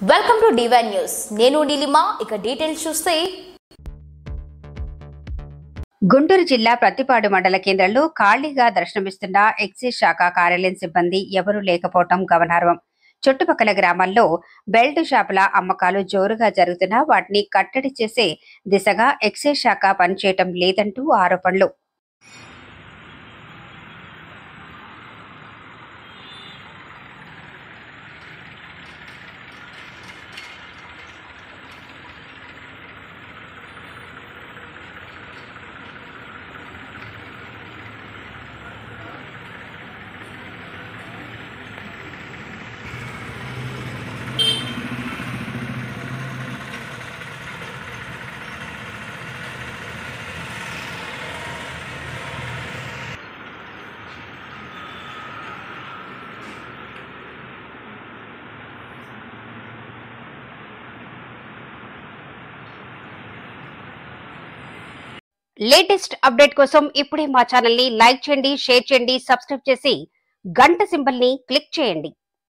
Welcome to divine news. నేను నీలిమా. ఇక details చూస్తే గుంటూరు జిల్లా ప్రత్తిపాడు మండల కేంద్రంలో ఖాళీగా దర్శనమిస్తున్న ఎక్సైజ్ శాఖ కార్యాలయం సిబ్బంది ఎవరూ లేకపోవడం గమనార్హం. చుట్టుపక్కల గ్రామాల్లో బెల్ట్ షాపుల అమ్మకాలు జోరుగా జరుగుతున్నా వాటిని కట్టడి చేసే దిశగా ఎక్సైజ్ శాఖ పనిచేయటం లేదంటూ ఆరోపణలు. లేటెస్ట్ అప్డేట్ కోసం ఇప్పుడే మా ఛానల్ ని లైక్ చేయండి, షేర్ చేయండి, సబ్స్క్రైబ్ చేసి గంట సింబల్ ని క్లిక్ చేయండి.